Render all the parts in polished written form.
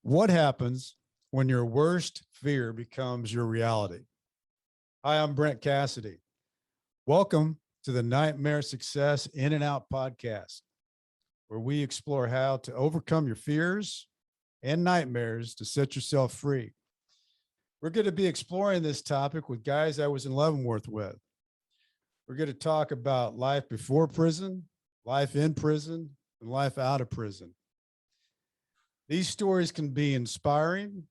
What happens when your worst fear becomes your reality? Hi, I'm Brent Cassidy. Welcome to the Nightmare Success In and Out podcast, where we explore how to overcome your fears and nightmares to set yourself free. We're going to be exploring this topic with guys I was in Leavenworth with. We're going to talk about life before prison, life in prison, and life out of prison. These stories can be inspiring,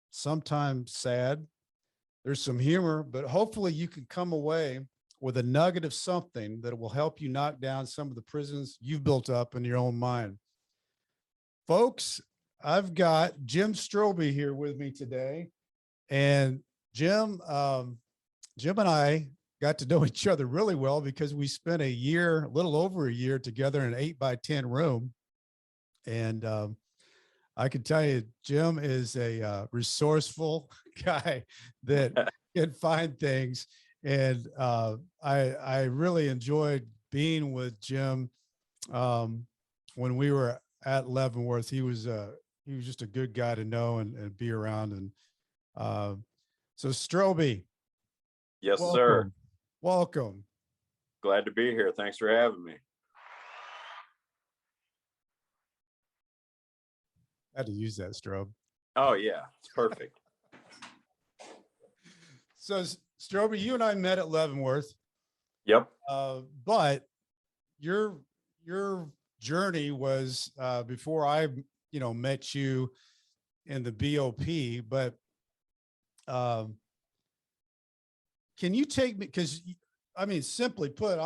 sometimes sad. There's some humor, but hopefully you can come away with a nugget of something that will help you knock down some of the prisons you've built up in your own mind. Folks, I've got Jim Strobbe here with me today. And Jim and I got to know each other really well because we spent a little over a year together in an 8x10 room. And I can tell you, Jim is a resourceful guy that can find things. And I really enjoyed being with Jim when we were at Leavenworth. He was just a good guy to know and be around. And so Strobbe. Yes, welcome. sir. Welcome. Glad to be here. Thanks for having me. I had to use that, Strobbe. Oh yeah, it's perfect. So Strobbe, you and I met at Leavenworth. Yep. But your journey was before I met you in the BOP. But can you take me, because I mean, simply put,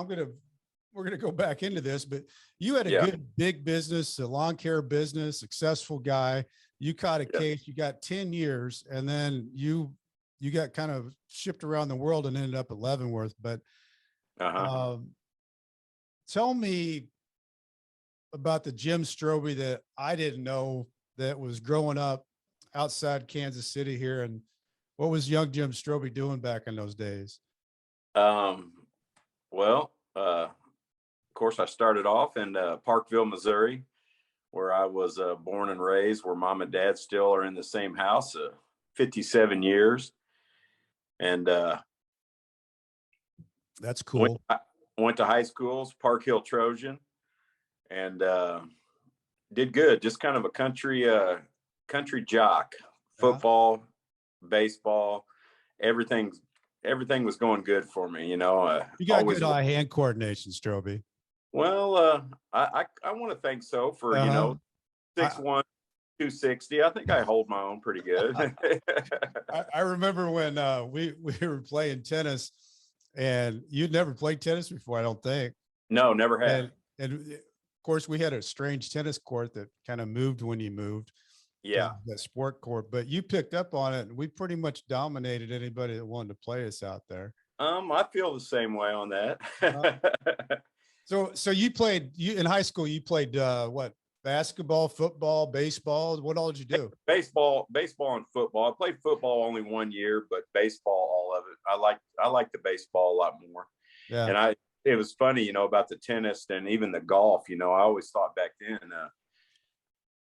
we're gonna go back into this, but you had a good big business, a lawn care business, successful guy. You caught a case, you got 10 years, and then you got kind of shipped around the world and ended up at Leavenworth. But tell me about the Jim Strobbe that I didn't know that was growing up outside Kansas City here. And what was young Jim Strobbe doing back in those days? Of course, I started off in Parkville, Missouri, where I was born and raised, where mom and dad still are in the same house, 57 years. And that's cool. Went to high schools, Park Hill Trojan, and did good. Just kind of a country jock. Football, baseball, everything was going good for me. You got good eye-hand coordination, Strobbe. Well, I want to think so. For 6'1", 260. I think I hold my own pretty good. I remember when we were playing tennis, and you'd never played tennis before, I don't think. No, never had. And of course, we had a strange tennis court that kind of moved when you moved. Yeah, that sport court, but you picked up on it, and we pretty much dominated anybody that wanted to play us out there. I feel the same way on that. So you in high school, you played what? Basketball, football, baseball. What all did you do? Baseball and football. I played football only 1 year, but baseball, all of it. I like the baseball a lot more. Yeah. And it was funny, about the tennis and even the golf. I always thought back then,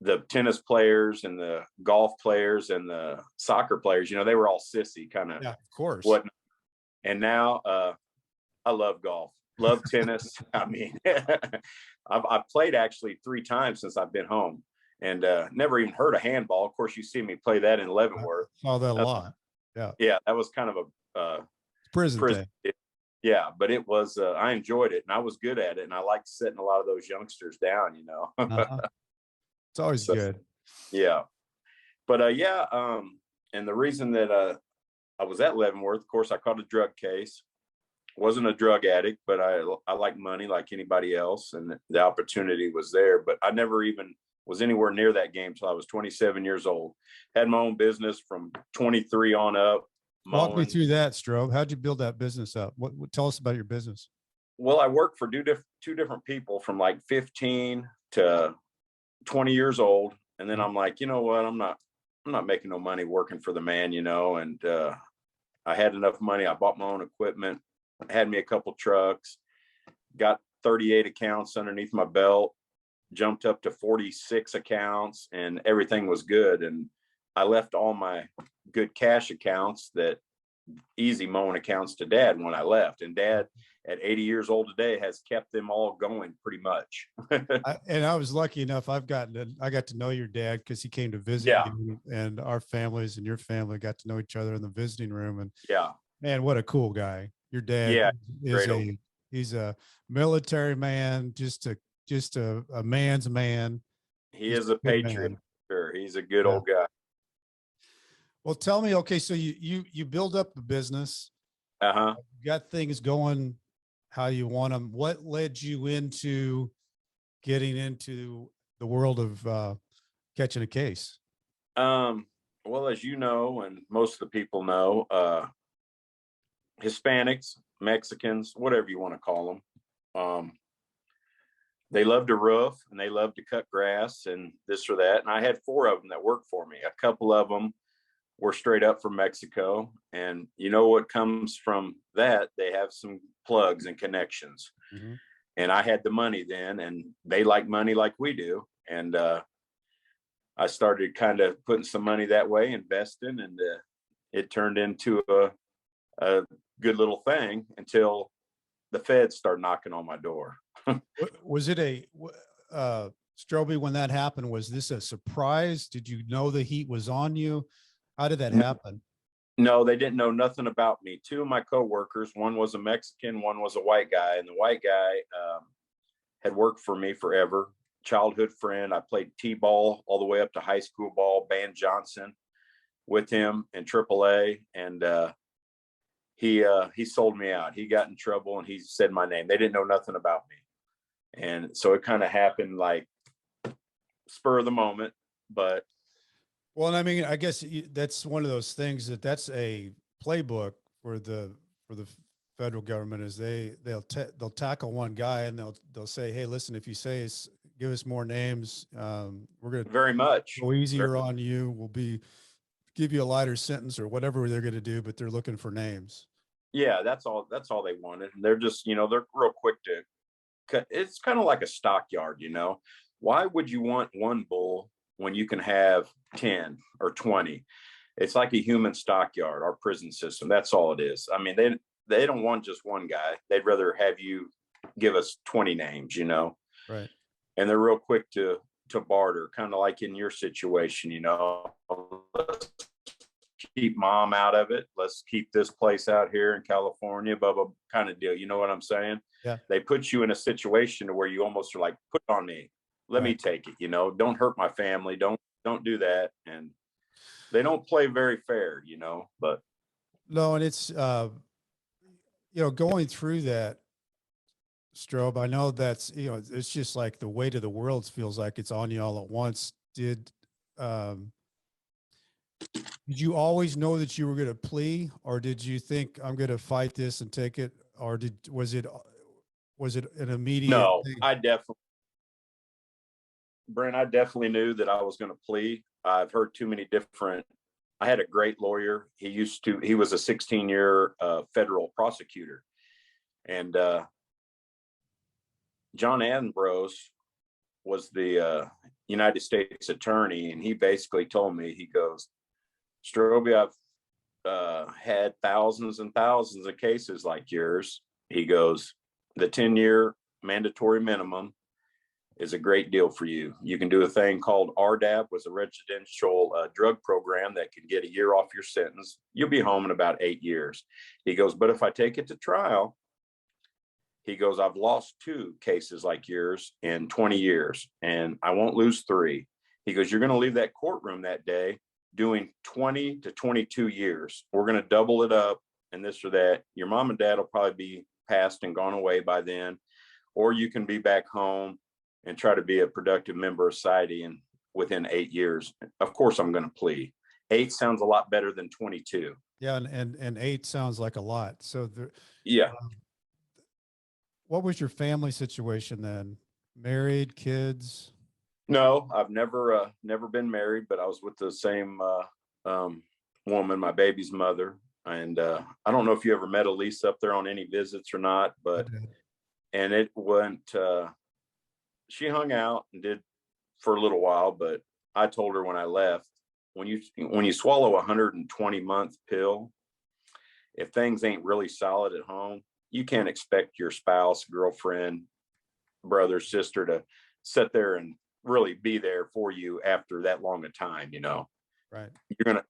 the tennis players and the golf players and the soccer players, they were all sissy kind of. Yeah, of course. And now I love golf, love tennis. I mean, I've played actually 3 times since I've been home, and never even heard of handball. Of course, you see me play that in Leavenworth. I saw that a lot. Yeah. Yeah, that was kind of a prison thing. Yeah, but it was, I enjoyed it, and I was good at it, and I liked setting a lot of those youngsters down, It's always good. Yeah. But and the reason that I was at Leavenworth, of course, I caught a drug case. Wasn't a drug addict, but I like money like anybody else, and the opportunity was there. But I never even was anywhere near that game till I was 27 years old. Had my own business from 23 on up. Walk me through that, Strobbe. How'd you build that business up? What tell us about your business? Well, I worked for two different people from like 15 to 20 years old. And then I'm like, you know what? I'm not making no money working for the man, and I had enough money. I bought my own equipment, had me a couple trucks, got 38 accounts underneath my belt, jumped up to 46 accounts and everything was good. And I left all my good cash accounts, that easy mowing accounts, to dad when I left. And dad at 80 years old today has kept them all going pretty much. And I was lucky enough. I got to know your dad because he came to visit Yeah. you, and our families and your family got to know each other in the visiting room. And Yeah. man, what a cool guy. Your dad Yeah. is he's a military man, just a man's man. He Just is a patriot. man. Sure. He's a good Yeah. old guy. Well, tell me, okay, so you build up the business, Uh-huh. you got things going how you want them. What led you into getting into the world of catching a case? Well, as you know, and most of the people know, Hispanics, Mexicans, whatever you want to call them, they love to roof and they love to cut grass and this or that. And I had 4 of them that worked for me. A couple of them were straight up from Mexico. And you know what comes from that? They have some plugs and connections. Mm-hmm. And I had the money then, and they like money like we do. And I started kind of putting some money that way, investing, and it turned into a good little thing until the feds started knocking on my door. Was it Strobbe, when that happened, was this a surprise? Did you know the heat was on you? How did that happen? No, they didn't know nothing about me. 2 of my coworkers, one was a Mexican, one was a white guy. And the white guy had worked for me forever. Childhood friend. I played T-ball all the way up to high school ball, Band Johnson, with him in AAA. And he sold me out. He got in trouble and he said my name. They didn't know nothing about me. And so it kind of happened like spur of the moment. But well, I mean, I guess that's one of those things that's a playbook for the federal government, is they'll tackle one guy and they'll say, hey, listen, if you give us more names, we're going to very much go easier on you. We'll give you a lighter sentence or whatever they're going to do, but they're looking for names. Yeah, that's all they wanted. And they're just, they're real quick to cut. It's kind of like a stockyard, why would you want one bull when you can have 10 or 20? It's like a human stockyard, our prison system. That's all it is. I mean, they don't want just one guy. They'd rather have you give us 20 names, Right. And they're real quick to barter, kind of like in your situation, let's keep mom out of it. Let's keep this place out here in California, blah, blah, kind of deal. You know what I'm saying? Yeah. They put you in a situation where you almost are like, put it on me. Let me take it, don't hurt my family. Don't do that. And they don't play very fair, but. No, and it's, going through that, Strobbe, I know that's, it's just like the weight of the world feels like it's on you all at once. Did you always know that you were going to plea, or did you think, I'm going to fight this and take it? Or was it an immediate thing? Brent, I definitely knew that I was going to plea. I've heard too many different. I had a great lawyer. He was a 16-year federal prosecutor. And John Ambrose was the United States attorney. And he basically told me, he goes, Strobbe, I've had thousands and thousands of cases like yours. He goes, the 10-year mandatory minimum is a great deal for you. You can do a thing called RDAP, was a residential drug program that can get a year off your sentence. You'll be home in about 8 years. He goes, but if I take it to trial, he goes, I've lost 2 cases like yours in 20 years, and I won't lose 3. He goes, you're going to leave that courtroom that day doing 20 to 22 years. We're going to double it up and this or that. Your mom and dad will probably be passed and gone away by then, or you can be back home and try to be a productive member of society and within 8 years. Of course, I'm going to plea. 8 sounds a lot better than 22. Yeah. And 8 sounds like a lot. So yeah. What was your family situation then? Married, kids? No, I've never been married, but I was with the same woman, my baby's mother. And I don't know if you ever met Elise up there on any visits or not, but, and it went, she hung out and did for a little while, but I told her when I left, when you swallow a 120-month pill, if things ain't really solid at home, you can't expect your spouse, girlfriend, brother, sister to sit there and really be there for you after that long a time, you know. Right.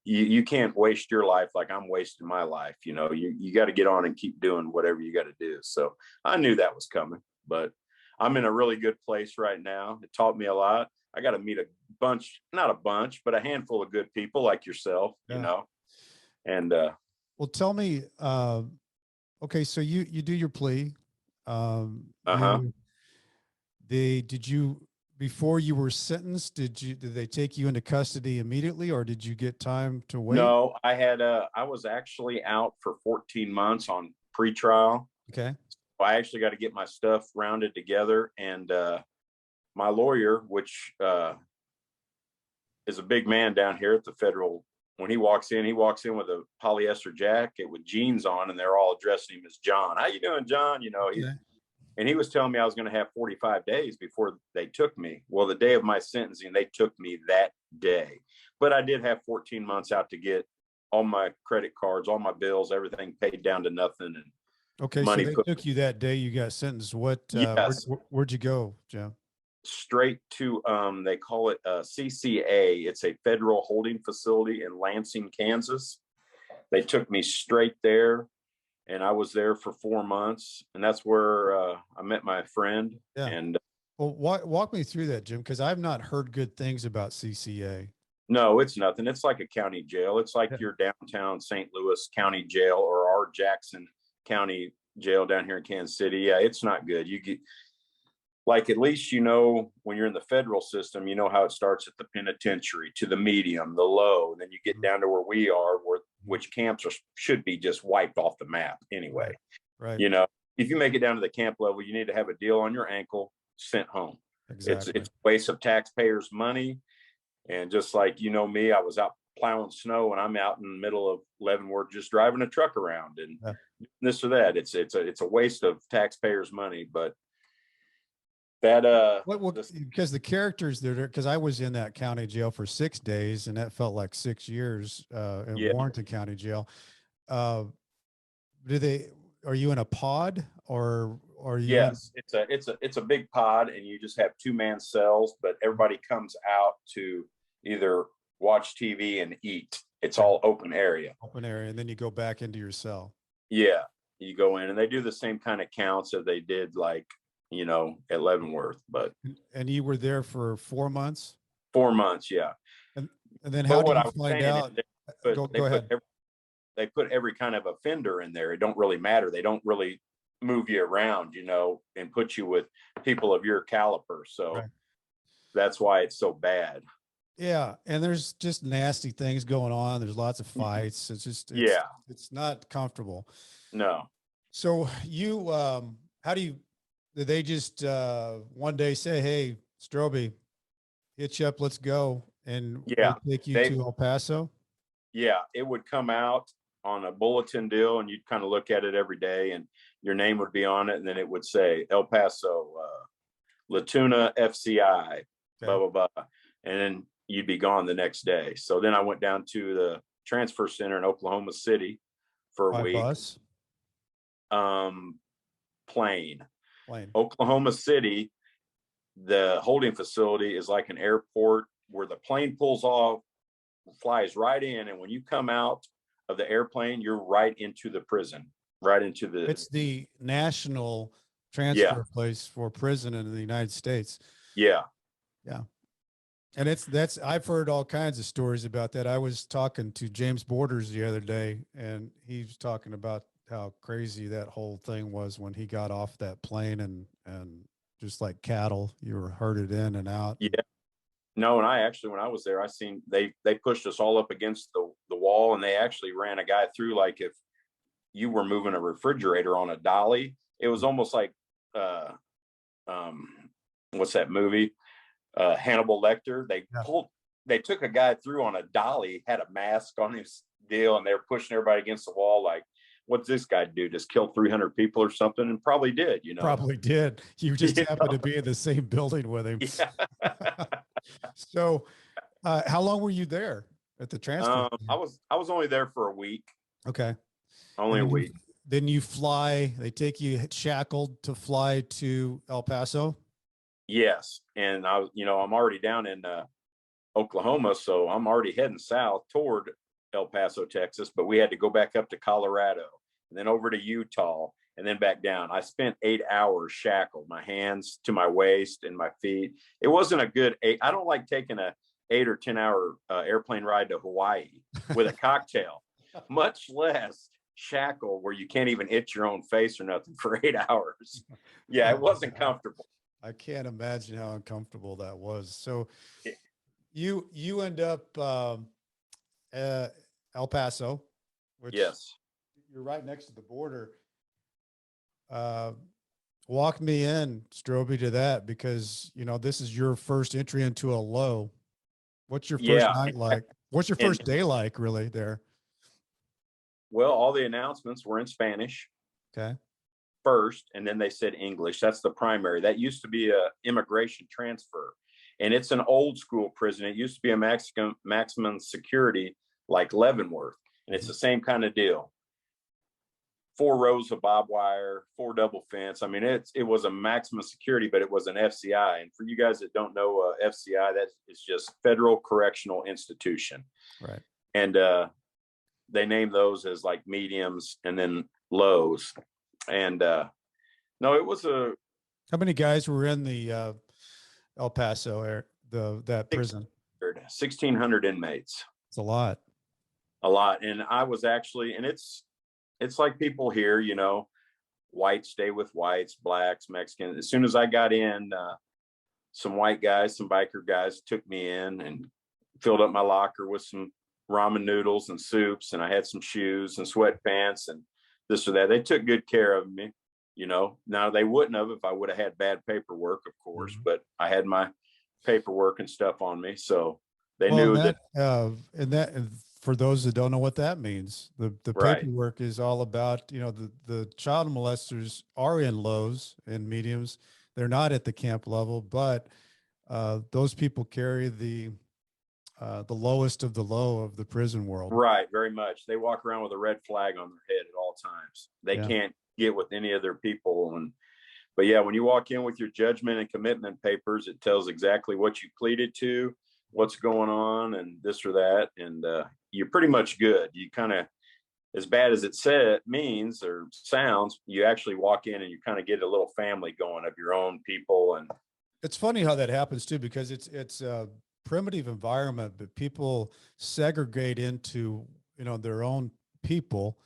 You can't waste your life like I'm wasting my life, you know. You got to get on and keep doing whatever you got to do. So I knew that was coming, but I'm in a really good place right now. It taught me a lot. I got to meet a bunch, not a bunch, but a handful of good people like yourself, you know. And well, tell me, okay, so you do your plea. Did you, before you were sentenced, did they take you into custody immediately, or did you get time to wait? No, I was actually out for 14 months on pretrial. Okay. I actually got to get my stuff rounded together, and my lawyer, which is a big man down here at the federal. When he walks in with a polyester jacket with jeans on, and they're all addressing him as John. How you doing, John? You know, and he was telling me I was going to have 45 days before they took me. Well, the day of my sentencing, they took me that day. But I did have 14 months out to get all my credit cards, all my bills, everything paid down to nothing. And okay, money so they took you that day you got sentenced. What? Yes. Where'd you go, Jim? Straight to they call it CCA. It's a federal holding facility in Lansing, Kansas. They took me straight there, and I was there for 4 months, and that's where I met my friend. Yeah. And well, walk me through that, Jim, because I've not heard good things about CCA. no, it's nothing. It's like a county jail. It's like your downtown St. Louis County Jail or our Jackson County Jail down here in Kansas City. Yeah, it's not good. You get, like, at least, you know, when you're in the federal system, you know how it starts at the penitentiary, to the medium, the low, and then you get down to where we are, which camps should be just wiped off the map anyway. Right. You know, if you make it down to the camp level, you need to have a deal on your ankle, sent home. Exactly. It's a waste of taxpayers' money. And just like, you know me, I was out plowing snow, and I'm out in the middle of Leavenworth just driving a truck around and this or that. It's a waste of taxpayers' money, but that because the characters there, because I was in that county jail for 6 days, and that felt like 6 years in Warrenton County Jail. Are you in a pod, or are you? Yes, it's a big pod, and you just have 2-man cells, but everybody comes out to either watch TV and eat. It's all open area, and then you go back into your cell. Yeah, you go in, and they do the same kind of counts that they did, like, you know, at Leavenworth. But and you were there for 4 months. 4 months, yeah. And then how do you find out? Go ahead. They put every kind of offender in there. It don't really matter. They don't really move you around, you know, and put you with people of your caliber. So that's why it's so bad. Yeah, and there's just nasty things going on. There's lots of fights. It's just it's not comfortable. No. So you how do you, did they just one day say, "Hey, Strobbe, hitch up, let's go," and we'll take you to El Paso? Yeah, it would come out on a bulletin deal, and you'd kind of look at it every day, and your name would be on it, and then it would say El Paso, Latuna FCI, blah blah blah, and then you'd be gone the next day. So then I went down to the transfer center in Oklahoma City for a week. Bus? Plane. Oklahoma City, the holding facility is like an airport where the plane pulls off, flies right in, and when you come out of the airplane, you're right into the prison, right into the. It's the national transfer place for prison in the United States. Yeah. And I've heard all kinds of stories about that. I was talking to James Borders the other day, and he was talking about how crazy that whole thing was when he got off that plane, and just like cattle, you were herded in and out. Yeah. No, and I actually, when I was there, I seen they pushed us all up against the wall, and they actually ran a guy through like if you were moving a refrigerator on a dolly. It was almost like what's that movie? Hannibal Lecter. They took a guy through on a dolly, had a mask on his deal, and they're pushing everybody against the wall like what's this guy do? Just kill 300 people or something? And probably did, you know. Probably did. You just You happened know? to be in the same building with him. Yeah. So, how long were you there at the transfer? I was only there for a week, Okay. only And a week. then you fly, they take you shackled to fly to El Paso. Yes. And I'm already down in Oklahoma, so I'm already heading south toward El Paso, Texas, but we had to go back up to Colorado and then over to Utah and then back down. I spent 8 hours shackled, my hands to my waist and my feet. It wasn't a good eight. I don't like taking a 8 or 10 hour airplane ride to Hawaii with a cocktail, much less shackle where you can't even itch your own face or nothing for 8 hours. Yeah, it wasn't comfortable. I can't imagine how uncomfortable that was. So you end up El Paso, which Yes. you're right next to the border. Walk me in, Strobbe, to that, because this is your first entry into a low. What's your first Yeah. night like? What's your first day like, really, there? Well, all the announcements were in Spanish. Okay. First, and then they said English. That's the primary. That used to be a immigration transfer, and it's an old school prison. It used to be a maximum security like Leavenworth, and it's the same kind of deal. 4 rows of barbed wire, 4 double fence. I mean, it was a maximum security, but it was an FCI. And for you guys that don't know FCI, that is just Federal Correctional Institution. Right. And they name those as like mediums and then lows. And no, it was How many guys were in the El Paso area, that prison? 1,600 inmates. It's a lot. A lot. And I was actually, and it's like people here, whites stay with whites, blacks, Mexicans. As soon as I got in, some white guys, some biker guys took me in and filled up my locker with some ramen noodles and soups. And I had some shoes and sweatpants and this or that. They took good care of me, Now they wouldn't have if I would have had bad paperwork, of course, but I had my paperwork and stuff on me. So they knew that. And for those that don't know what that means, the Right. paperwork is all about, the child molesters are in lows and mediums. They're not at the camp level, but those people carry the lowest of the low of the prison world. Right. Very much. They walk around with a red flag on their head at all times. They can't get with any other people. But yeah, when you walk in with your judgment and commitment papers, it tells exactly what you pleaded to, what's going on and this or that. And you're pretty much good. You kind of, as bad as it means or sounds, you actually walk in and you kind of get a little family going of your own people. And it's funny how that happens too, because it's a primitive environment, but people segregate into, their own people,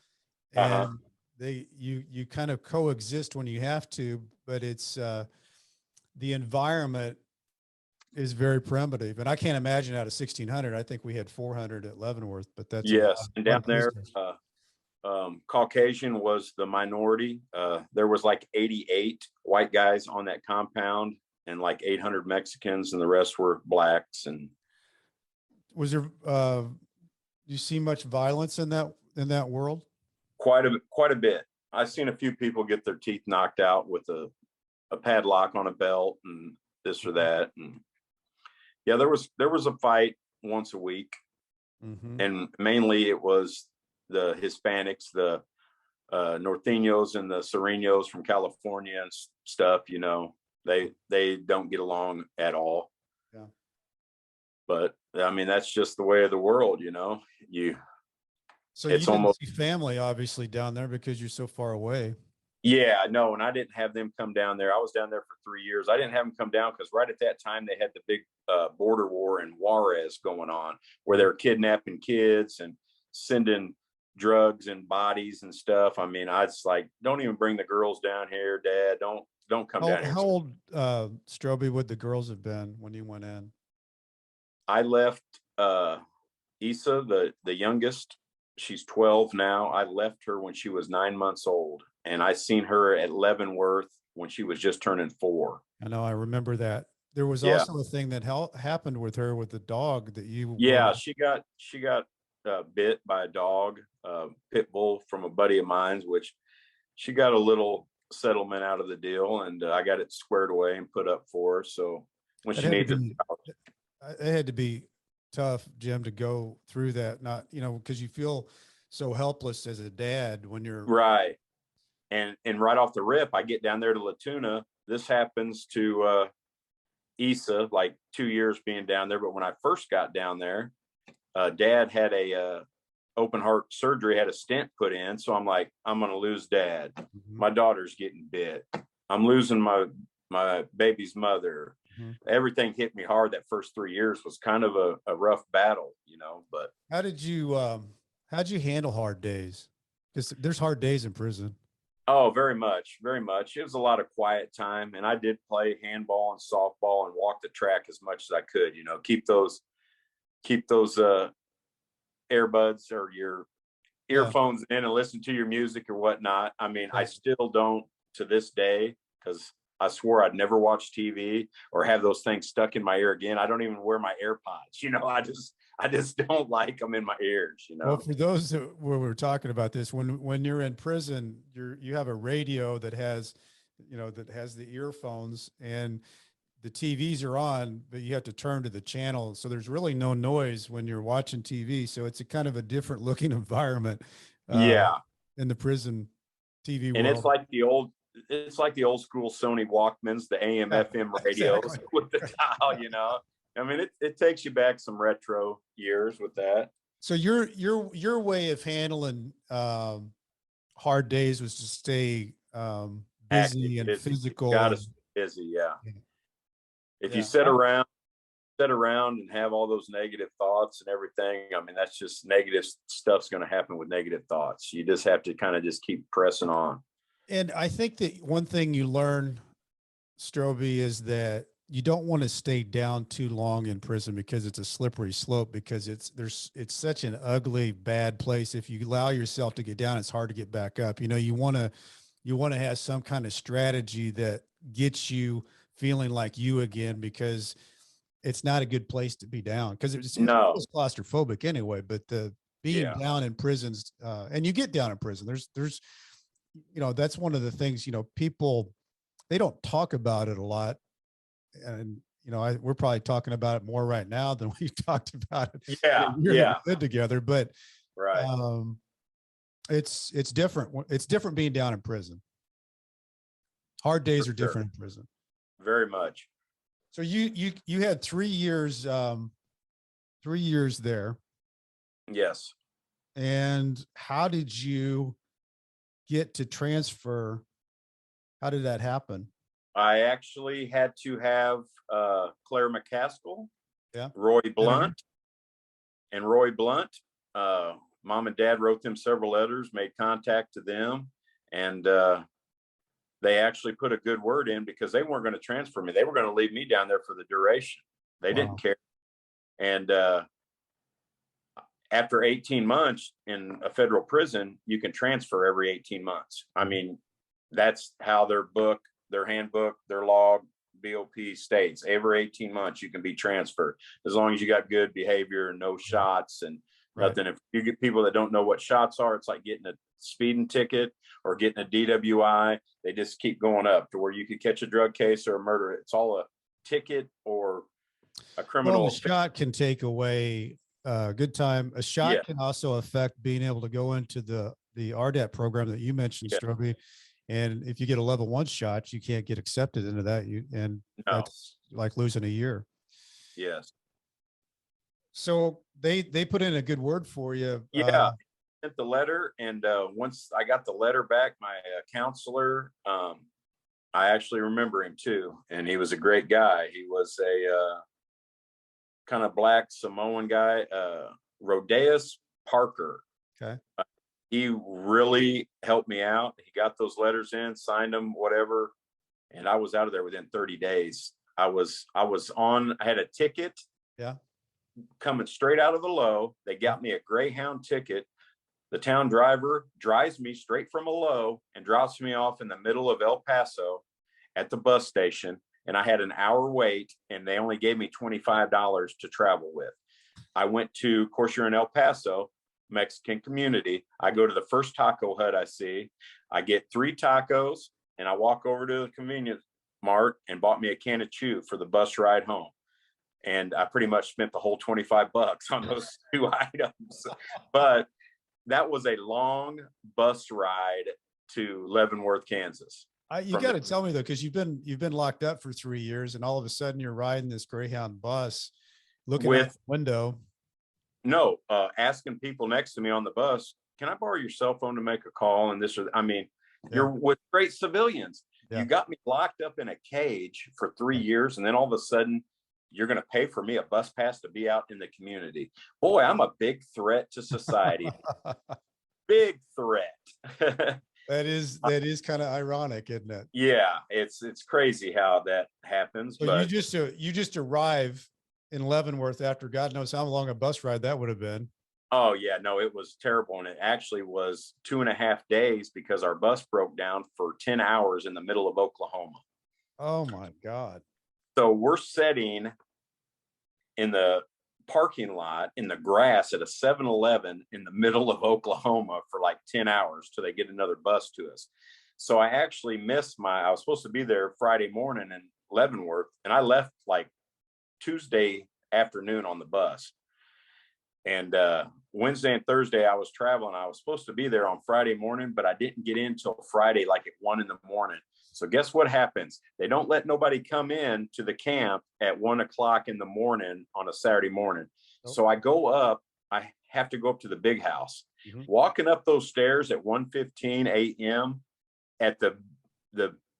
and you kind of coexist when you have to, but it's the environment is very primitive. And I can't imagine out of 1,600, I think we had 400 at Leavenworth, but that's yes. And down there, Caucasian was the minority. There was like 88 white guys on that compound and like 800 Mexicans, and the rest were blacks. And was there, you see much violence in that world? Quite a bit. I've seen a few people get their teeth knocked out with a padlock on a belt and this or that. And yeah, there was a fight once a week. And mainly it was the Hispanics, the Norteños and the Sureños from California and stuff, they don't get along at all. Yeah. But I mean, that's just the way of the world, So it's almost see family obviously down there because you're so far away. Yeah, no, and I didn't have them come down there. I was down there for 3 years. I didn't have them come down because right at that time they had the big border war in Juarez going on, where they're kidnapping kids and sending drugs and bodies and stuff. I mean, I was like, don't even bring the girls down here, Dad. Don't come down here. How old, Strobbe, would the girls have been when you went in? I left Issa, the youngest. She's 12 now. I left her when she was 9 months old, and I seen her at Leavenworth when she was just turning 4. I know. I remember that. There was also a thing that happened with her with the dog that you. Yeah, she got bit by a dog, pit bull from a buddy of mine's, which she got a little settlement out of the deal, and I got it squared away and put up for her. So when It she had to needs it, be, it had to be tough, Jim, to go through that. Not, because you feel so helpless as a dad when you're right. And right off the rip, I get down there to Latuna. This happens to Issa, like 2 years being down there. But when I first got down there, Dad had a open heart surgery, had a stent put in. So I'm like, I'm going to lose Dad. Mhm. My daughter's getting bit. I'm losing my baby's mother. Mhm. Everything hit me hard. That first 3 years was kind of a rough battle, but how'd you handle hard days? Because there's hard days in prison. oh, very much, very much. It was a lot of quiet time, and I did play handball and softball and walk the track as much as I could. Keep those earbuds or your Yeah. earphones in and listen to your music or whatnot. I mean, I still don't to this day, because I swore I'd never watch TV or have those things stuck in my ear again. I don't even wear my AirPods. I just don't like them in my ears. Well, for those where we're talking about this, when you're in prison, you have a radio that has, that has the earphones, and the TVs are on, but you have to turn to the channel. So there's really no noise when you're watching TV. So it's a kind of a different looking environment. Yeah. In the prison TV And world. it's like the old school Sony Walkmans, the AM, FM radios Exactly. with the dial. I mean, it takes you back some retro years with that. So your way of handling hard days was to stay busy and Busy. physical. Got to stay busy. Yeah. If you Yeah. sit around and have all those negative thoughts and everything, I mean, that's just negative stuff's going to happen with negative thoughts. You just have to kind of just keep pressing on. And I think that one thing you learn, Strobbe, is that you don't want to stay down too long in prison, because it's a slippery slope, because it's such an ugly, bad place. If you allow yourself to get down, it's hard to get back up. You want to have some kind of strategy that gets you feeling like you again, because it's not a good place to be down, because it feels claustrophobic anyway. But the being down in prisons, and you get down in prison, there's that's one of the things, people, they don't talk about it a lot. And, we're probably talking about it more right now than we've talked about it. Yeah. Good together, but right. It's different. It's different being down in prison. Hard days are different in prison. Very much. So you had 3 years, 3 years there. Yes. And how did you get to transfer? How did that happen? I actually had to have Claire McCaskill, Yeah, Roy Blunt. Mom and Dad wrote them several letters, made contact to them, and they actually put a good word in, because they weren't going to transfer me. They were going to leave me down there for the duration. They didn't care. And after 18 months in a federal prison, you can transfer every 18 months. I mean, that's how their handbook, their log, BOP states. Every 18 months you can be transferred, as long as you got good behavior and no shots and nothing. If you get people that don't know what shots are, it's like getting a speeding ticket or getting a DWI. They just keep going up to where you could catch a drug case or a murder. It's all a ticket or a criminal. Well, a shot can take away a good time. A shot can also affect being able to go into the RDAP program that you mentioned, Strobbe. And if you get a level 1 shot, you can't get accepted into that. That's like losing a year. Yes. So they put in a good word for you. Sent the letter, and once I got the letter back, my counselor, I actually remember him too, and he was a great guy. He was a kind of black Samoan guy, Rodeus Parker. Okay. He really helped me out. He got those letters in, signed them, whatever, and I was out of there within 30 days. I had a ticket. Yeah. Coming straight out of the low. They got me a Greyhound ticket. The town driver drives me straight from a low and drops me off in the middle of El Paso at the bus station. And I had an hour wait, and they only gave me $25 to travel with. I went to, of course, you're in El Paso, Mexican community. I go to the first taco hut I see. I get 3 tacos and I walk over to the convenience mart and bought me a can of chew for the bus ride home. And I pretty much spent the whole $25 on those 2 items. But that was a long bus ride to Leavenworth, Kansas. You got to tell me though, because you've been locked up for 3 years, and all of a sudden you're riding this Greyhound bus, looking out the window. No, asking people next to me on the bus, can I borrow your cell phone to make a call? And this, I mean, you're with great civilians. Yeah. You got me locked up in a cage for 3 years, and then all of a sudden you're going to pay for me a bus pass to be out in the community. Boy, I'm a big threat to society. Big threat. That is kind of ironic, isn't it? Yeah, it's crazy how that happens. So but you just arrive in Leavenworth after God knows how long a bus ride that would have been. Oh yeah, no, it was terrible. And it actually was 2.5 days because our bus broke down for 10 hours in the middle of Oklahoma. Oh my God. So we're sitting in the parking lot in the grass at a 7-Eleven in the middle of Oklahoma for like 10 hours till they get another bus to us. So I actually missed I was supposed to be there Friday morning in Leavenworth, and I left like Tuesday afternoon on the bus. And Wednesday and Thursday I was traveling. I was supposed to be there on Friday morning, but I didn't get in till Friday, like at 1 a.m. So guess what happens? They don't let nobody come in to the camp at 1 o'clock in the morning on a Saturday morning. Oh. So I go up, I have to go up to the big house. Mm-hmm. Walking up those stairs at 1:15 a.m. at the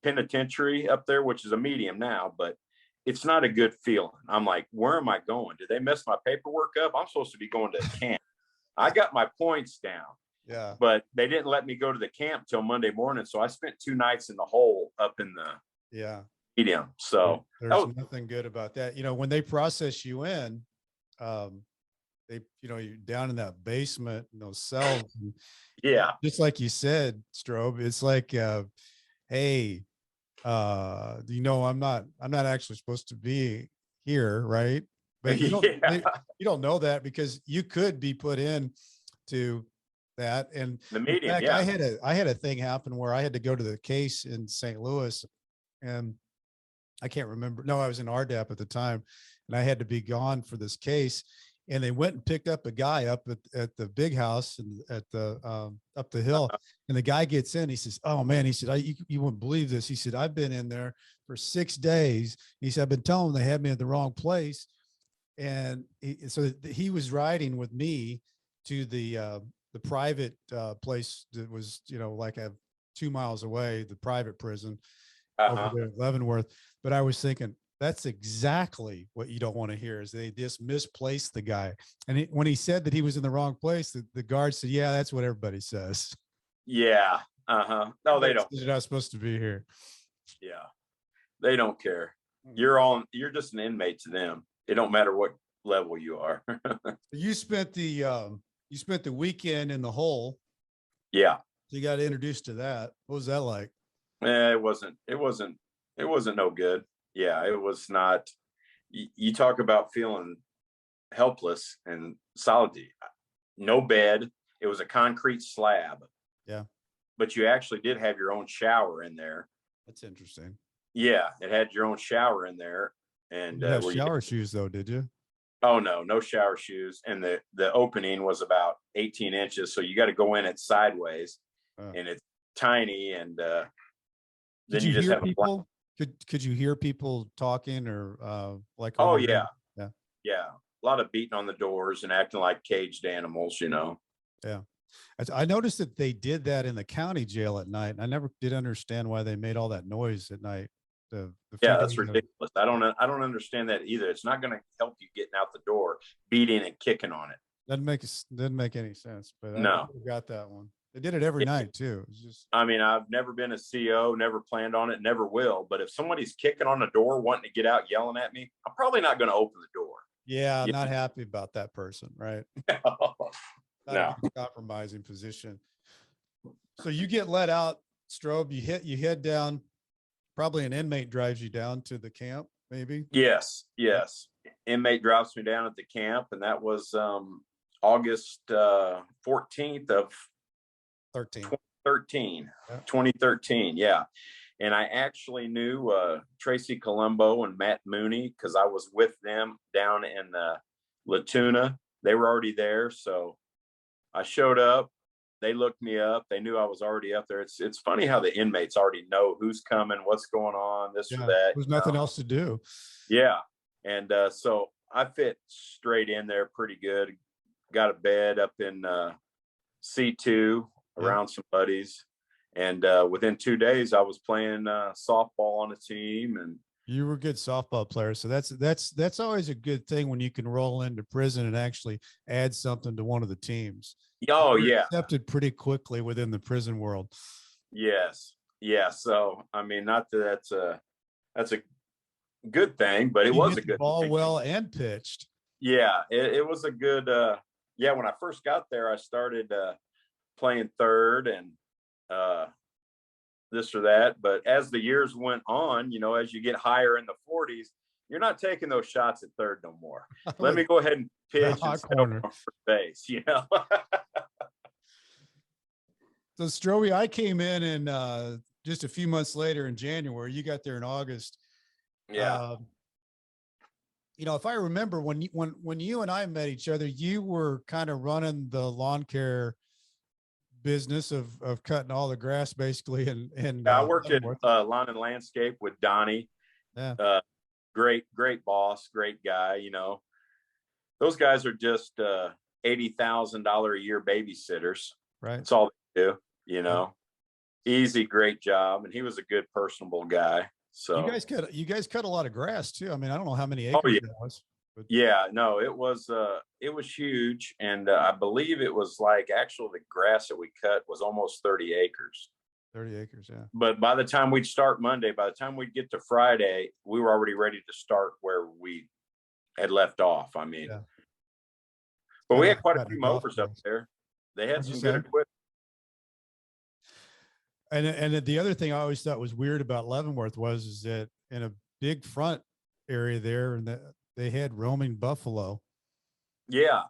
penitentiary up there, which is a medium now, but it's not a good feeling. I'm like, where am I going? Did they mess my paperwork up? I'm supposed to be going to camp. I got my points down. Yeah. But they didn't let me go to the camp till Monday morning. So I spent 2 nights in the hole up in the medium. So there's nothing good about that. You know, when they process you in, they, you know, you're down in that basement in those cells. And just like you said, Strobbe, it's like, hey, you know, I'm not actually supposed to be here. Right. But you don't know that, because you could be put in to that. And the medium, fact, I had a thing happen where I had to go to the case in St. Louis, and I can't remember. No, I was in RDAP at the time, and I had to be gone for this case. And they went and picked up a guy up at the big house and at the up the hill. And the guy gets in. He says, "Oh man," he said, "you wouldn't believe this." He said, "I've been in there for 6 days." He said, "I've been telling them they had me at the wrong place." And so he was riding with me to the private place that was, you know, like 2 miles away, the private prison over there at Leavenworth. But I was thinking, that's exactly what you don't want to hear, is they just misplaced the guy. And when he said that he was in the wrong place, the guard said, "Yeah, that's what everybody says." Yeah. No, they don't. You're not supposed to be here. Yeah. They don't care. You're just an inmate to them. It don't matter what level you are. You spent the weekend in the hole. Yeah. So you got introduced to that. What was that like? It wasn't no good. Yeah, it was not. You talk about feeling helpless and solitude. No bed. It was a concrete slab. Yeah. But you actually did have your own shower in there. That's interesting. Yeah, it had your own shower in there. And you had shower shoes though, did you? Oh no shower shoes. And the opening was about 18 inches. So you got to go in it sideways, and it's tiny. And then you just have people. Could you hear people talking or like? Oh yeah. A lot of beating on the doors and acting like caged animals, you know. Yeah. I noticed that they did that in the county jail at night. I never did understand why they made all that noise at night. That's ridiculous. I don't understand that either. It's not going to help you getting out the door, beating and kicking on it. Doesn't make any sense. But no, I got that one. They did it every night too. It's just. I mean, I've never been a CO, never planned on it, never will. But if somebody's kicking on the door, wanting to get out, yelling at me, I'm probably not going to open the door. Yeah, I'm not happy about that person, right? No. Compromising position. So you get let out, Strobbe. You head down. Probably an inmate drives you down to the camp, maybe. Yes. inmate drops me down at the camp, and that was August 14th of 2013. Yeah. 2013, yeah. And I actually knew Tracy Colombo and Matt Mooney because I was with them down in Latuna. They were already there, so I showed up. They looked me up. They knew I was already up there. It's funny how the inmates already know who's coming, what's going on, this or that. There's nothing else to do. Yeah. And so I fit straight in there pretty good. Got a bed up in C2 around some buddies. And within 2 days, I was playing softball on a team. And you were a good softball player. So that's always a good thing when you can roll into prison and actually add something to one of the teams. Oh, You're yeah. accepted pretty quickly within the prison world. Yes. Yeah. So, I mean, not that that's a good thing, but it was a good ball thing. well and pitched. Yeah. It was a good, yeah. When I first got there, I started playing third and this or that. But as the years went on, you know, as you get higher in the 40s, you're not taking those shots at third no more. Let me go ahead and pitch and corner for base, you know. So Strobbe, I came in and just a few months later in January. You got there in August. Yeah. You know, if I remember when you and I met each other, you were kind of running the lawn care business of cutting all the grass basically. And I worked at Lawn and Landscape with Donnie. Yeah. Great boss, great guy. You know, those guys are just $80,000 a year babysitters. Right. That's all they do. You know, easy, great job, and he was a good, personable guy. So you guys cut a lot of grass too. I mean, I don't know how many acres it was. But yeah, no, it was huge, and I believe it was like actually the grass that we cut was almost 30 acres. 30 acres, yeah. But by the time we'd start Monday, by the time we'd get to Friday, we were already ready to start where we had left off. I mean, but we had quite a few mowers up there. They had some good equipment. And the other thing I always thought was weird about Leavenworth is that in a big front area there, and they had roaming buffalo. Yeah.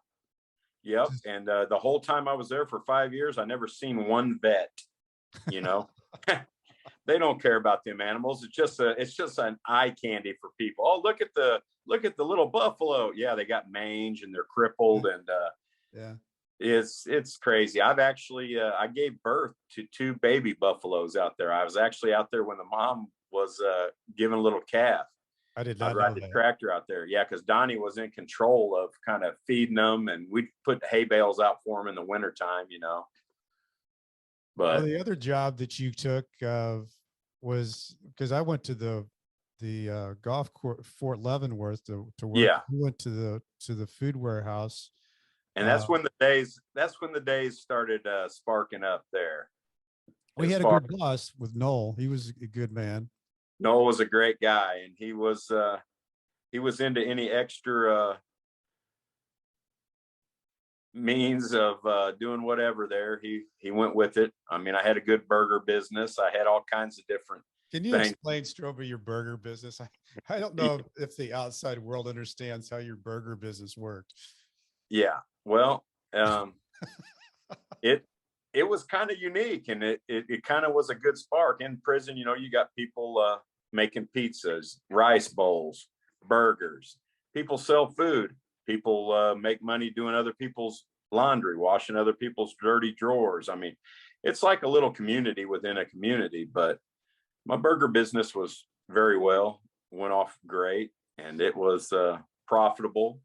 Yep. And the whole time I was there for 5 years, I never seen one vet, you know. They don't care about them animals. It's just an eye candy for people. Oh, look at the little buffalo. Yeah, they got mange and they're crippled, and yeah. It's crazy. I've actually I gave birth to 2 baby buffaloes out there. I was actually out there when the mom was giving a little calf. I did not I'd ride the tractor out there. Yeah, because Donnie was in control of kind of feeding them, and we'd put hay bales out for them in the wintertime, you know. But the other job that you took was because I went to the golf course Fort Leavenworth to work. Yeah, we went to the food warehouse. And that's when the days started sparking up there. We had a good boss with Noel. He was a good man. Noel was a great guy, and he was into any extra means of doing whatever there. He went with it. I mean, I had a good burger business. I had all kinds of different Can you explain, Strobbe, your burger business? I don't know if the outside world understands how your burger business worked. Yeah. Well, it was kind of unique, and it kind of was a good spark. In prison, you know, you got people making pizzas, rice bowls, burgers. People sell food. People make money doing other people's laundry, washing other people's dirty drawers. I mean, it's like a little community within a community. But my burger business was very well, went off great, and it was profitable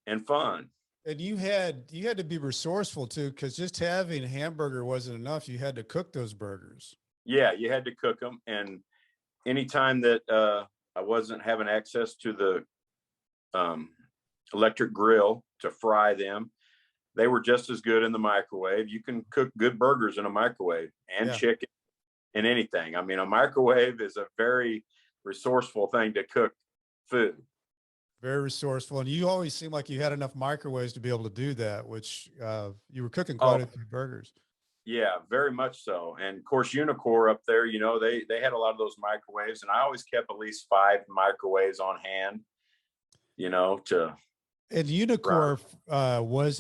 and fun. And you had to be resourceful too, because just having a hamburger wasn't enough. You had to cook those burgers. Yeah, you had to cook them. And anytime that I wasn't having access to the electric grill to fry them, they were just as good in the microwave. You can cook good burgers in a microwave, and chicken and anything. I mean, a microwave is a very resourceful thing to cook food. Very resourceful. And you always seemed like you had enough microwaves to be able to do that, which you were cooking quite a few burgers. Yeah, very much so. And of course, Unicor up there, you know, they had a lot of those microwaves, and I always kept at least 5 microwaves on hand. to And Unicorp was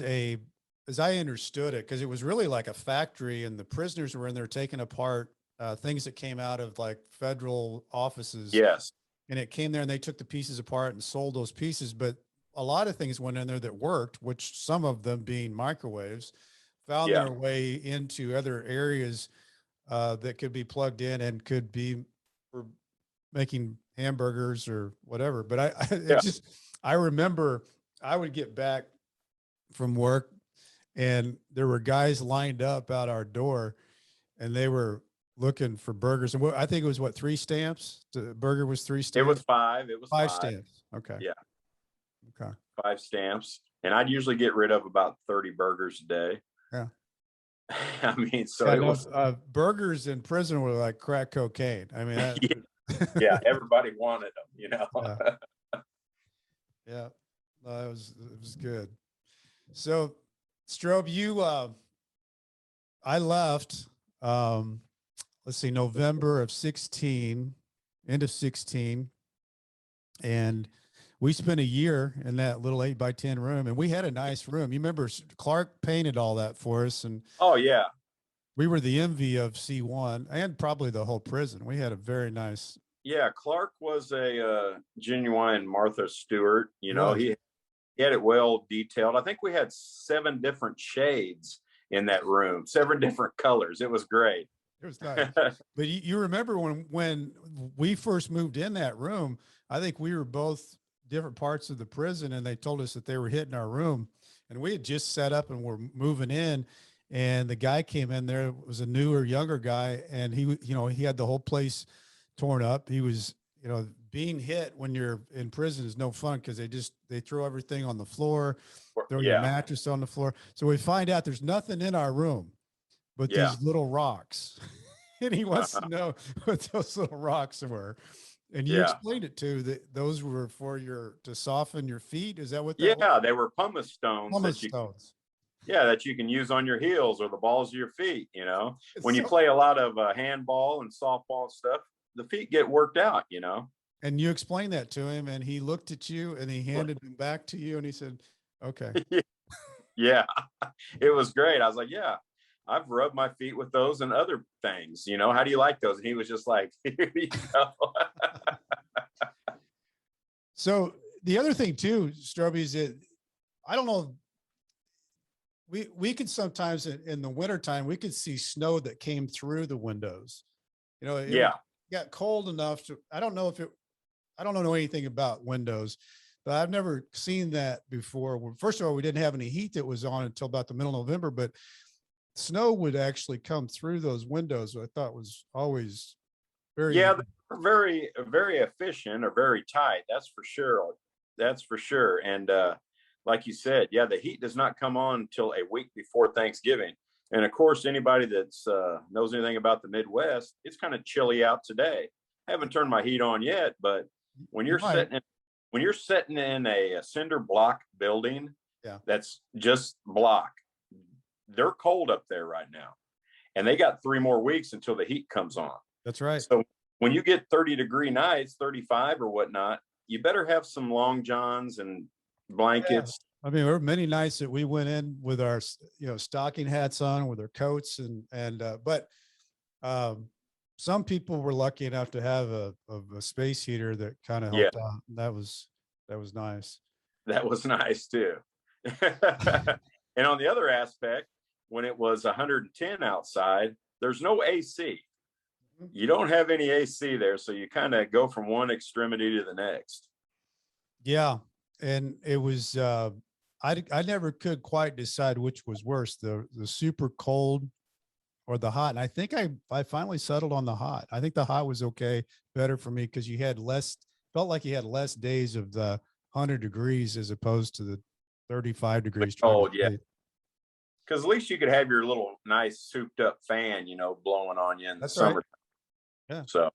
as I understood it, because it was really like a factory, and the prisoners were in there taking apart things that came out of like federal offices. yes, And it came there and they took the pieces apart and sold those pieces. But a lot of things went in there that worked, which some of them being microwaves, found yeah, their way into other areas that could be plugged in and could be for making hamburgers or whatever. But yeah. I remember I would get back from work and there were guys lined up out our door and they were looking for burgers. And I think it was 3 stamps. The burger was 3 stamps. It was five. It was 5 stamps. Okay. Yeah. Okay. 5 stamps. And I'd usually get rid of about 30 burgers a day. Yeah. I mean, so Yeah, it was, burgers in prison were like crack cocaine. I mean, yeah, everybody wanted them, Yeah. Yeah. No, it was good. So Strobbe, I left, let's see, November of 16, end of 16. And we spent a year in that little 8x10 room, and we had a nice room. You remember Clark painted all that for us, and oh yeah, we were the envy of C1 and probably the whole prison. We had a very nice. yeah. Clark was a genuine Martha Stewart. Right. He had it well detailed. I think we had 7 different shades in that room, 7 different colors. It was great. It was nice. But you remember when we first moved in that room, I think we were both different parts of the prison, and they told us that they were hitting our room, and we had just set up and were moving in, and the guy came in there, was a newer, younger guy, and he had the whole place torn up. He was, being hit when you're in prison is no fun because they throw everything on the floor, throw your mattress on the floor. So we find out there's nothing in our room but these little rocks. And he wants to know what those little rocks were. And you explained it too, that those were for to soften your feet. Is that what that was? They were pumice stones. That you can use on your heels or the balls of your feet. When you play a lot of handball and softball and stuff, the feet get worked out, And you explained that to him, and he looked at you and he handed them back to you and he said, okay. Yeah, it was great. I was like, yeah, I've rubbed my feet with those and other things. How do you like those? And he was just like, here you go. So the other thing too, Strobbe, is that I don't know. We could sometimes in the wintertime, we could see snow that came through the windows. It got cold enough to, I don't know anything about windows, but I've never seen that before. First of all, we didn't have any heat that was on until about the middle of November, but snow would actually come through those windows, which I thought was always very, they're very, very efficient or very tight. That's for sure. And like you said, the heat does not come on until a week before Thanksgiving. And of course, anybody that's knows anything about the Midwest, it's kind of chilly out today. I haven't turned my heat on yet, but when you're sitting in a cinder block building, that's just block, they're cold up there right now, and they got 3 more weeks until the heat comes on. That's right. So when you get 30-degree nights, 35 or whatnot, you better have some long johns and blankets. I mean, there were many nights that we went in with our, stocking hats on, with our coats, but some people were lucky enough to have a space heater that kind of helped out. That was nice. That was nice too. And on the other aspect, when it was 110 outside, there's no AC. You don't have any AC there, so you kind of go from one extremity to the next. Yeah, and it was I never could quite decide which was worse, the super cold or the hot. And I think I finally settled on the hot. I think the hot was better for me because felt like you had less days of the 100 degrees as opposed to the 35 degrees. Oh yeah. Because at least you could have your little nice souped up fan, blowing on you in the summer. Yeah. So,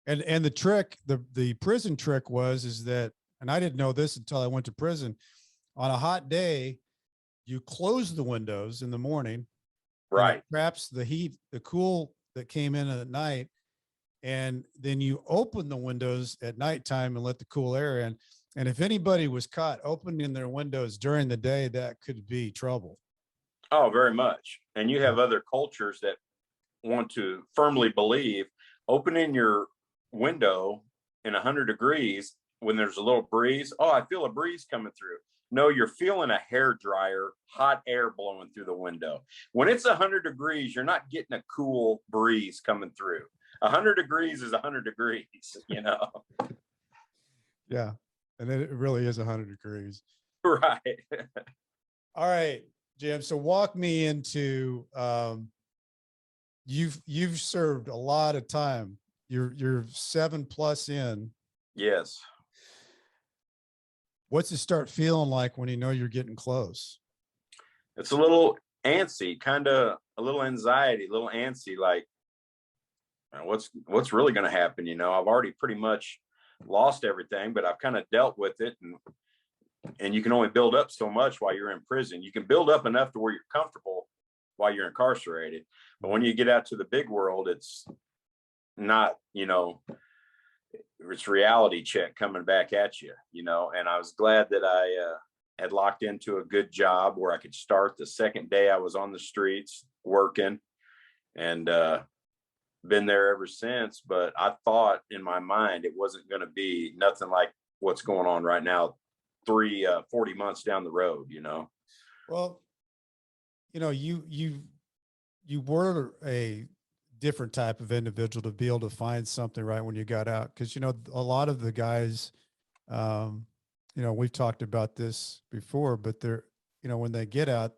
and the trick, the prison trick is that, and I didn't know this until I went to prison. On a hot day, you close the windows in the morning, right? Traps the heat, the cool that came in at night, and then you open the windows at nighttime and let the cool air in. And if anybody was caught opening their windows during the day, that could be trouble. Oh, very much. And you have other cultures that want to firmly believe opening your window in 100 degrees when there's a little breeze. Oh, I feel a breeze coming through. No, you're feeling a hair dryer, hot air blowing through the window. When it's 100 degrees, you're not getting a cool breeze coming through. 100 degrees is 100 degrees, you know? Yeah. And it really is 100 degrees. Right. All right, Jim. So walk me into, you've served a lot of time. You're 7+ in. Yes. What's it start feeling like when you know you're getting close? It's a little antsy, kind of a little anxiety, a little antsy, like what's really going to happen? You know, I've already pretty much lost everything, but I've kind of dealt with it, and you can only build up so much while you're in prison. You can build up enough to where you're comfortable while you're incarcerated, but when you get out to the big world, it's not, you know, it's reality check coming back at you, you know. And I was glad that I had locked into a good job where I could start the second day I was on the streets working, and been there ever since. But I thought in my mind it wasn't going to be nothing like what's going on right now, 40 months down the road, you know. Well, you know, you were a different type of individual to be able to find something right when you got out. Cause you know, a lot of the guys, you know, we've talked about this before, but they're, you know, when they get out,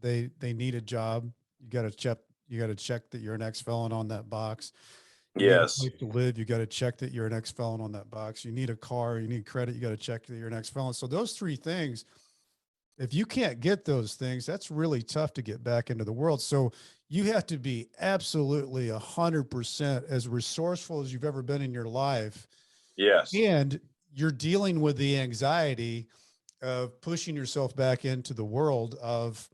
they need a job. You got to check that you're an ex-felon on that box. You need a Yes. place to live. You got to check that you're an ex-felon on that box. You need a car. You need credit. You got to check that you're an ex-felon. So those three things, if you can't get those things, that's really tough to get back into the world. So you have to be absolutely 100% as resourceful as you've ever been in your life. Yes. And you're dealing with the anxiety of pushing yourself back into the world of,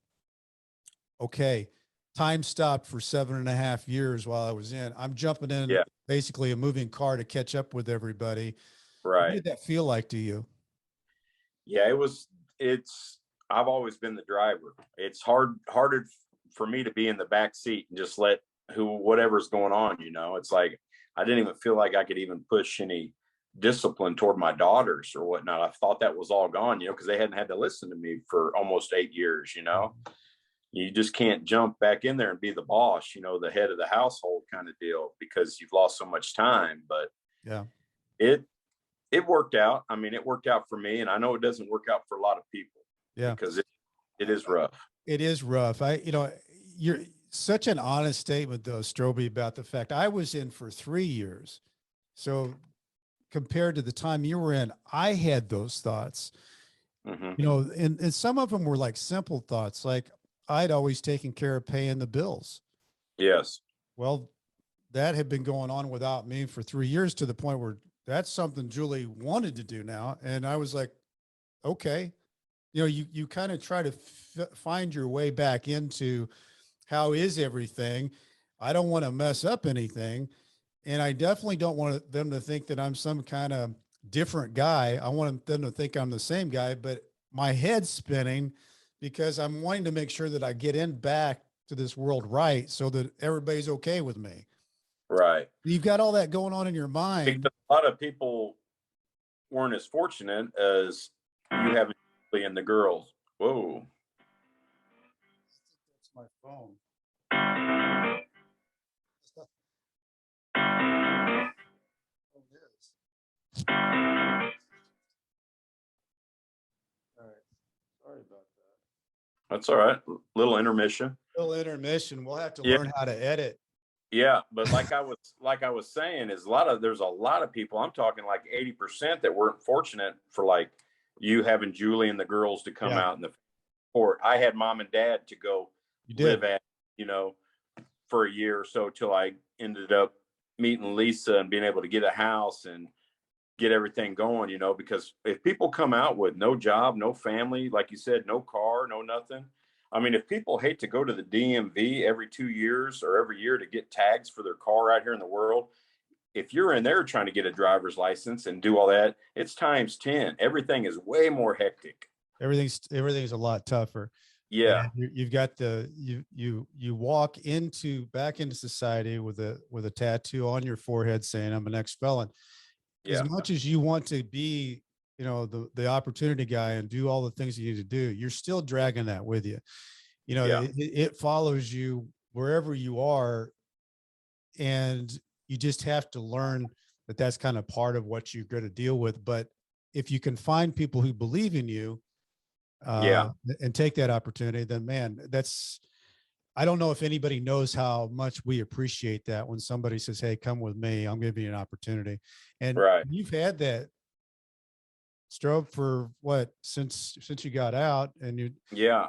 okay, time stopped for 7.5 years while I was in. I'm jumping in Yeah. basically a moving car to catch up with everybody. What Right. did that feel like to you? Yeah, I've always been the driver. It's harder for me to be in the back seat and just let whatever's going on, you know. It's like I didn't even feel like I could even push any discipline toward my daughters or whatnot. I thought that was all gone, you know, because they hadn't had to listen to me for almost 8 years, you know. You just can't jump back in there and be the boss, you know, the head of the household kind of deal, because you've lost so much time. But Yeah. it it worked out. I mean, it worked out for me, and I know it doesn't work out for a lot of people Yeah. because it is rough. It is rough. You know, you're such an honest statement though, Strobbe, about the fact I was in for 3 years. So compared to the time you were in, I had those thoughts, Hmm. you know, and some of them were like simple thoughts, like I'd always taken care of paying the bills. Yes. Well, that had been going on without me for 3 years to the point where that's something Julie wanted to do now. And I was like, okay, you know, you kind of try to find your way back into how is everything. I don't want to mess up anything. And I definitely don't want them to think that I'm some kind of different guy. I want them to think I'm the same guy, but my head's spinning because I'm wanting to make sure that I get in back to this world right so that everybody's okay with me. Right. You've got all that going on in your mind. Because a lot of people weren't as fortunate as you have and the girls. Whoa. That's my phone. All right. Sorry about that. That's all right. Little intermission. Little intermission. We'll have to Yeah. learn how to edit. Yeah, but like I was saying, is there's a lot of people. I'm talking like 80% that weren't fortunate for like you having Julie and the girls to come Yeah, out in the port. I had mom and dad to go you live did. at, you know, for a year or so till I ended up meeting Lisa and being able to get a house and get everything going, you know, because if people come out with no job, no family, like you said, no car, no nothing. I mean, if people hate to go to the DMV every 2 years or every year to get tags for their car out here in the world, if you're in there trying to get a driver's license and do all that, it's times 10. Everything is way more hectic. Everything's a lot tougher. Yeah. And you've got you walk back into society with a tattoo on your forehead saying I'm an ex-felon. Yeah. As much as you want to be, the opportunity guy and do all the things you need to do, you're still dragging that with you. Yeah. It follows you wherever you are, and you just have to learn that that's kind of part of what you're going to deal with. But if you can find people who believe in you, Yeah. and take that opportunity, then man, I don't know if anybody knows how much we appreciate that when somebody says, hey, come with me, I'm giving you an opportunity. And Right. you've had that, Strobbe, for what, since you got out, and Yeah.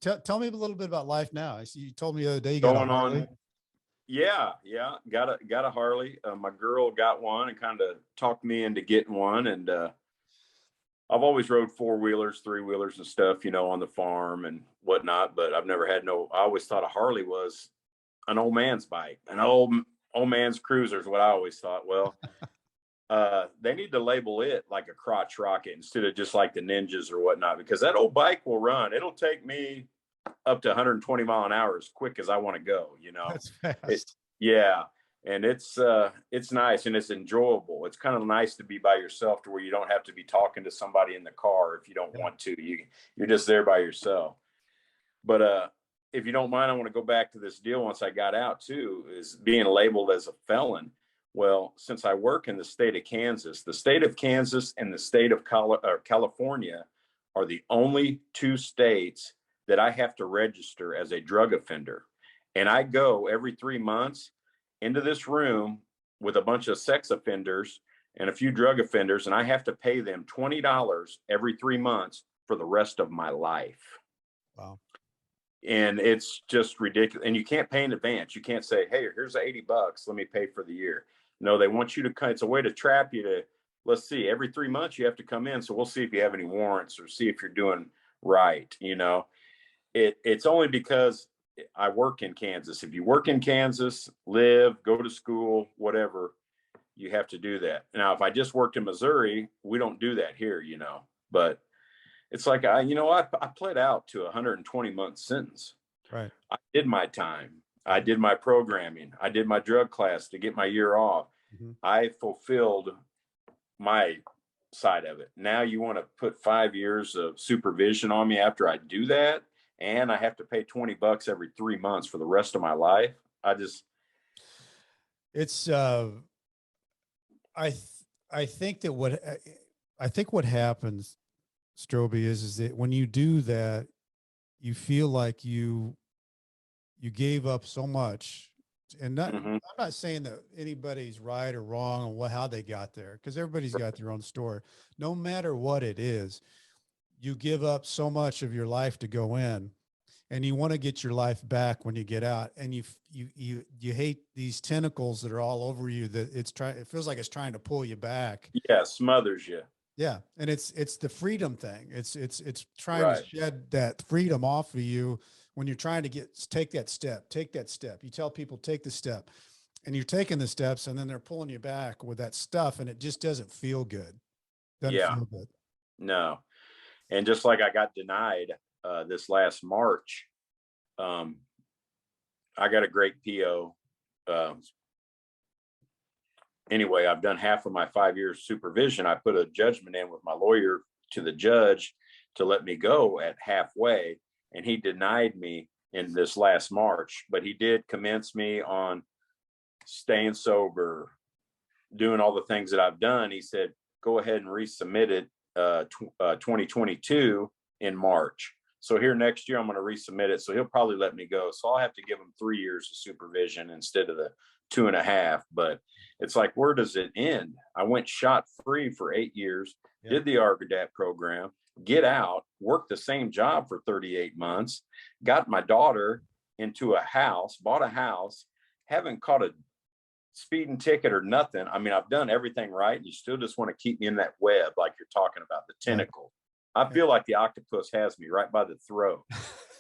tell me a little bit about life now. I see you told me the other day you got a Going Harley. on. Yeah. Yeah. Got a Harley. My girl got one and kind of talked me into getting one. And, I've always rode 4-wheelers, 3-wheelers and stuff, on the farm and whatnot, but I've never had I always thought a Harley was an old man's bike, an old man's cruiser is what I always thought. Well, they need to label it like a crotch rocket instead of just like the Ninjas or whatnot, because that old bike will run. It'll take me up to 120 mile an hour as quick as I want to go, That's fast. Yeah. And it's nice and it's enjoyable. It's kind of nice to be by yourself to where you don't have to be talking to somebody in the car if you don't want to. You're just there by yourself. But if you don't mind, I want to go back to this deal once I got out too, is being labeled as a felon. Well, since I work in the state of Kansas and the state of California are the only two states that I have to register as a drug offender. And I go every 3 months into this room with a bunch of sex offenders and a few drug offenders, and I have to pay them $20 every 3 months for the rest of my life. Wow. And it's just ridiculous. And you can't pay in advance. You can't say, hey, here's $80. Let me pay for the year. No, they want you to it's a way to trap you to, let's see, every 3 months you have to come in. So we'll see if you have any warrants or see if you're doing right. It's only because I work in Kansas. If you work in Kansas, go to school, whatever, you have to do that. Now, if I just worked in Missouri, we don't do that here, but it's like, I pled out to a 120-month sentence. Right. I did my time. I did my programming. I did my drug class to get my year off. Mm-hmm. I fulfilled my side of it. Now you want to put 5 years of supervision on me after I do that, and I have to pay $20 every 3 months for the rest of my life. I think what happens, Strobbe, is that when you do that, you feel like you gave up so much. And I'm not saying that anybody's right or wrong on how they got there, because everybody's got their own story. No matter what it is, you give up so much of your life to go in, and you want to get your life back when you get out. And you hate these tentacles that are all over you, that it feels like it's trying to pull you back. Yeah, smothers you. Yeah. And it's the freedom thing. It's trying Right. to shed that freedom off of you when you're trying to take that step. You tell people, take the step, and you're taking the steps, and then they're pulling you back with that stuff. And it just doesn't feel good. Doesn't feel good. No. And just like I got denied this last March, I got a great PO. Anyway, I've done half of my 5 years supervision. I put a judgment in with my lawyer to the judge to let me go at halfway, and he denied me in this last March, but he did commence me on staying sober, doing all the things that I've done. He said, go ahead and resubmit it 2022 in March. So here next year, I'm going to resubmit it. So he'll probably let me go. So I'll have to give him 3 years of supervision instead of the 2.5. But it's like, where does it end? I went shot free for 8 years, did the ARGADAT program, get out, worked the same job for 38 months, got my daughter into a house, bought a house, haven't caught a speeding ticket or nothing. I mean, I've done everything right, and you still just want to keep me in that web, like you're talking about, the tentacle. I feel like the octopus has me right by the throat.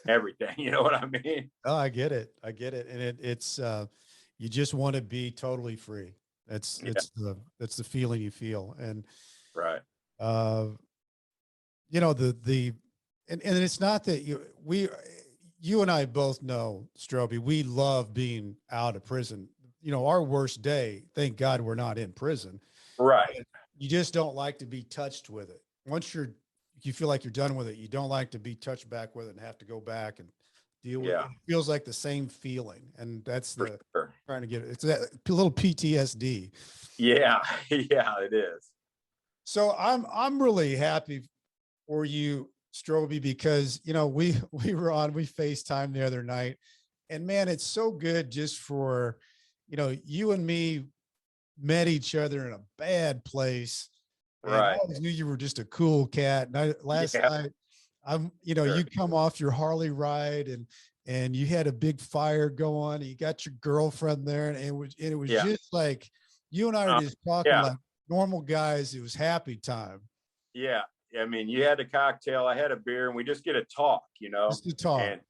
Everything, you know what I mean? Oh, I get it. And it's you just want to be totally free. It's the feeling you feel. And, Right. uh, you know, and it's not that you and I both know, Strobbe, we love being out of prison. You know, our worst day, thank God we're not in prison. Right. You just don't like to be touched with it. Once you feel like you're done with it, you don't like to be touched back with it and have to go back and deal with it. Yeah, It feels like the same feeling. And that's for the sure. trying to get it. It's that little PTSD. Yeah. Yeah, it is. So I'm really happy for you, Strobbe, because you know we FaceTime the other night, and man, it's so good just for, you know, you and me met each other in a bad place, and I Right. always knew you were just a cool cat. And last Yeah, night, you know, sure. you come off your Harley ride, and you had a big fire going. And you got your girlfriend there, and it was Yeah. just like you and I are just talking Yeah. like normal guys. It was happy time, Yeah. I mean, you had a cocktail, I had a beer, and we just get to talk, just to talk. and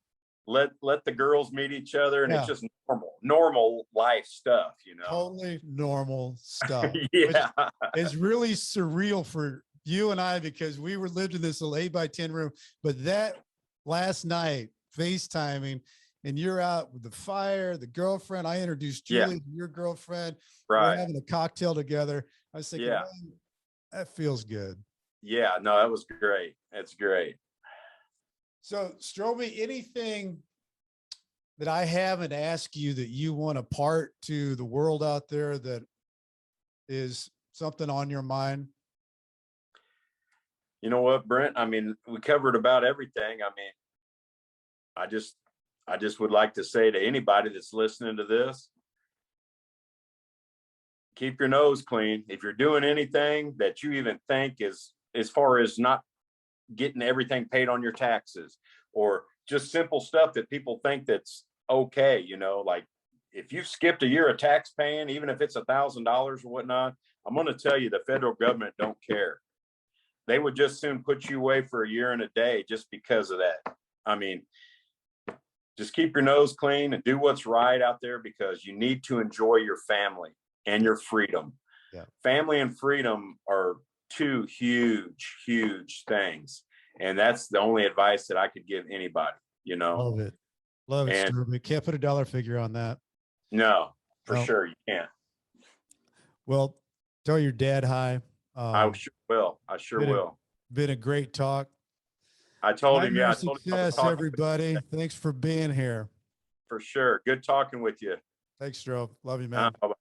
let the girls meet each other, and it's Yeah. just normal life stuff, Totally normal stuff, which Yeah. is really surreal for you and I because we were lived in this little 8x10 room. But that last night, FaceTiming, and you're out with the fire, the girlfriend. I introduced Yeah. Julie to your girlfriend. We're Right. having a cocktail together. I was thinking, Yeah. man, that feels good. Yeah. No, that was great. That's great. So, Strobbe, anything that I haven't asked you that you want to part to the world out there that is something on your mind? You know what, Brent? I mean, we covered about everything. I mean, I just would like to say to anybody that's listening to this, keep your nose clean. If you're doing anything that you even think is, as far as not getting everything paid on your taxes, or just simple stuff that people think that's okay, like if you've skipped a year of tax paying, even if it's $1,000 or whatnot, I'm going to tell you the federal government don't care. They would just soon put you away for a year and a day just because of that. I mean, just keep your nose clean and do what's right out there, because you need to enjoy your family and your freedom. Yeah. Family and freedom are two huge things. And that's the only advice that I could give anybody, Love it. Love it, And Strobbe. Can't put a dollar figure on that. no, for No. sure you can't. Well, tell your dad hi. I sure will. I sure will. Been a great talk. I told him, Nightmare I told him I was success, talking everybody. Thanks for being here. for sure. Good talking with you. Thanks, Strobbe. Love you, man. Bye-bye.